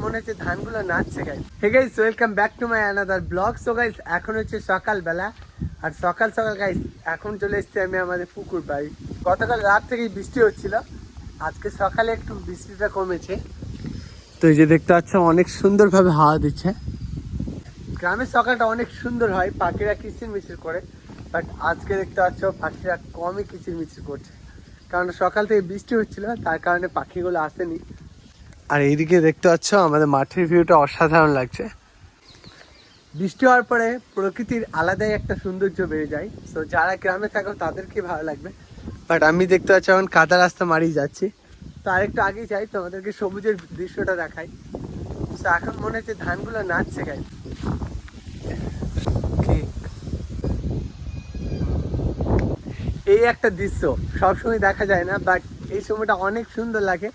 মনে হচ্ছে ধানগুলো নাচছে guys. Hey guys, welcome back to my another blog. So guys, এখন হচ্ছে সকালবেলা, আর সকাল সকাল গাইস এখন চলে এসেছি আমি আমাদের পুকুর বাড়ি। গতকাল রাত থেকেই বৃষ্টি হচ্ছিল, আজকে সকালে একটু বৃষ্টিটা কমেছে। তো এই যে দেখতে পাচ্ছ অনেক সুন্দরভাবে হাওয়া দিচ্ছে। গ্রামের সকালটা অনেক সুন্দর হয়, পাখিরা কিচিরমিচির করে, বাট আজকে দেখতে পাচ্ছ পাখিরা কমই কিচিরমিচির করছে, কারণ সকাল থেকে বৃষ্টি হচ্ছিল, তার কারণে পাখিগুলো আসেনি। আর এইদিকে দেখতে পাচ্ছ আমাদের মাঠের ভিউটা অসাধারণ লাগছে। বৃষ্টি হওয়ার পরে প্রকৃতির আলাদাই একটা সৌন্দর্য বেড়ে যায়। সো যারা গ্রামে থাকো তাদেরকে ভালো লাগবে, বাট আমি দেখতে পাচ্ছি এখন কাদা রাস্তা মারিয়ে যাচ্ছি। তো আরেকটু আগেই যাই, তোমাদেরকে সবুজের দৃশ্যটা দেখাই। তো এখন মনে হচ্ছে ধানগুলো নাচছে গাই। এই একটা দৃশ্য সবসময় দেখা যায় না, বাট এই সময়টা অনেক সুন্দর লাগে।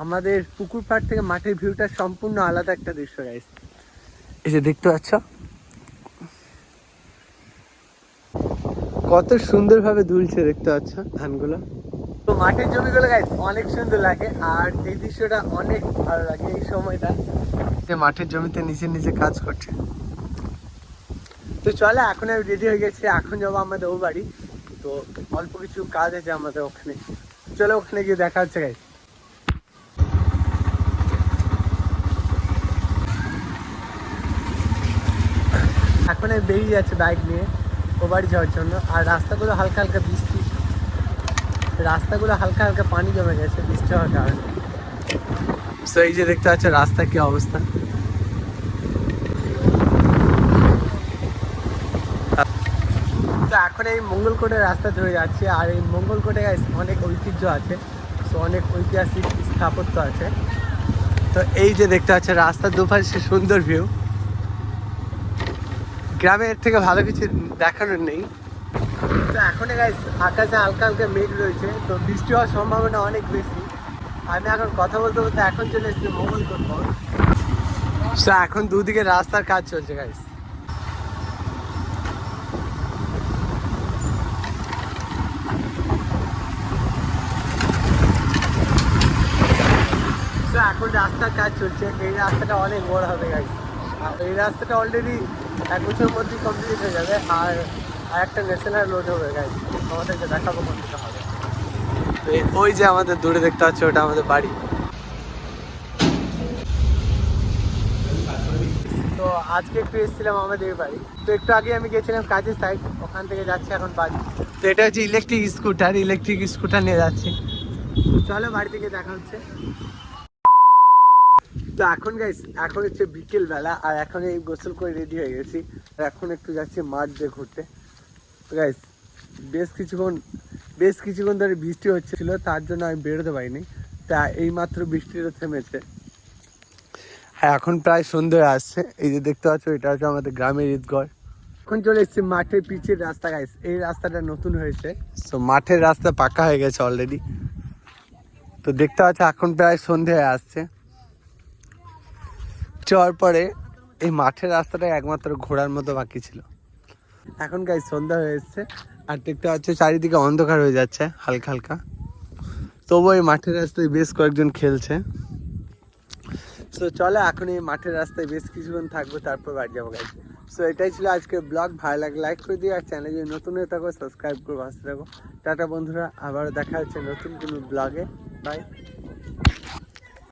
আমাদের পুকুর পাড় থেকে মাঠের ভিউটা সম্পূর্ণ আলাদা একটা দৃশ্য গাইস। এই যে দেখতে পাচ্ছ কত সুন্দরভাবে দুলছে, দেখতে পাচ্ছ ধানগুলো। তো মাঠের জমিগুলো গাইস অনেক সুন্দর লাগে, আর এই দৃশ্যটা অনেক ভালো লাগে। এই সময়টা যে মাঠের জমিতে নিচে নিচে কাজ করছে। তো চলে, এখন আমি রেডি হয়ে গেছি, এখন যাবো আমাদের ও বাড়ি। তো অল্প কিছু কাজ আছে আমাদের ওখানে, চলো ওখানে গিয়ে দেখা হচ্ছে গাইস। এখন আমি বেরিয়ে যাচ্ছে বাইক নিয়ে ও বাড়ি যাওয়ার জন্য। আর রাস্তাগুলো হালকা হালকা বৃষ্টি, রাস্তাগুলো হালকা হালকা পানি জমে গেছে বৃষ্টি হওয়ার কারণে। তো এই যে দেখতে পাচ্ছ রাস্তার কি অবস্থা। তো এখন এই মঙ্গলকোটের রাস্তা ধরে যাচ্ছি, আর এই মঙ্গলকোটে অনেক ঐতিহ্য আছে, তো অনেক ঐতিহাসিক স্থাপত্য আছে। তো এই যে দেখতে পাচ্ছ রাস্তার দুপাশে সে সুন্দর ভিউ। গ্রামের থেকে ভালো কিছু দেখানোর নেই। তো এখন গাইস আকাশে হালকা হালকা মেঘ রয়েছে, তো বৃষ্টি হওয়ার সম্ভাবনা অনেক বেশি। আমি এখন কথা বলতে বলতে এখন চলে এসেছি মঙ্গলকোট মোড়। তো এখন দুদিকে রাস্তার কাজ চলছে গাইস। তো এখন রাস্তার কাজ চলছে, এই রাস্তাটা অনেক বড় হবে গাইস। আর এই রাস্তাটা অলরেডি 1 বছরের মধ্যেই কমপ্লিট হয়ে যাবে, আর একটা ন্যাশনাল রোড হবে গাইস, আমাদেরকে দেখাবো কোনটা হবে। ওই যে আমাদের দূরে দেখতে পাচ্ছ ওটা আমাদের বাড়ি। তো আজকে একটু এসেছিলাম আমাদের বাড়ি, তো একটু আগে আমি গেছিলাম কাজের সাইড, ওখান থেকে যাচ্ছি এখন বাড়ি। তো এটা হচ্ছে ইলেকট্রিক স্কুটার নিয়ে যাচ্ছি। চলো বাড়ি থেকে দেখা হচ্ছে। তো এখন গাইস এখন হচ্ছে বিকেল বেলা, আর এখন এই গোসল করে রেডি হয়ে গেছি, আর এখন একটু যাচ্ছি মাঠ দিয়ে ঘুরতে। তো গাইস বেশ কিছুক্ষণ ধরে বৃষ্টি হচ্ছিল, তার জন্য আমি বেরোতে পারিনি। তা এইমাত্র বৃষ্টিটা থেমেছে। হ্যাঁ এখন প্রায় সন্ধ্যে আসছে। এই যে দেখতে পাচ্ছ এটা হচ্ছে আমাদের গ্রামের ঈদগড়। এখন চলে এসেছি মাঠের পিচের রাস্তা গাইস, এই রাস্তাটা নতুন হয়েছে। তো মাঠের রাস্তা পাকা হয়ে গেছে অলরেডি। তো দেখতে পাচ্ছ এখন প্রায় সন্ধ্যে হয়ে আসছে। যাওয়ার পরে এই মাঠের রাস্তাটা একমাত্র ঘোরার মতো বাকি ছিল। এখন গাইস সন্ধ্যা হয়ে এসছে, আর দেখতে পাচ্ছ চারিদিকে অন্ধকার হয়ে যাচ্ছে হালকা হালকা। তবু এই মাঠের রাস্তায় বেশ কয়েকজন খেলছে। সো চলো এখন এই মাঠের রাস্তায় বেশ কিছুক্ষণ থাকবো, তারপর বাড়ি যাবো গাইস। সো এটাই ছিল আজকের ব্লগ। ভালো লাগে লাইক করে দিও, আর চ্যানেলে যদি নতুন হয়ে থাকো সাবস্ক্রাইব করে পাশে থাকো। টাটা বন্ধুরা, আবারও দেখা হচ্ছে নতুন কোনো ব্লগে। বাই।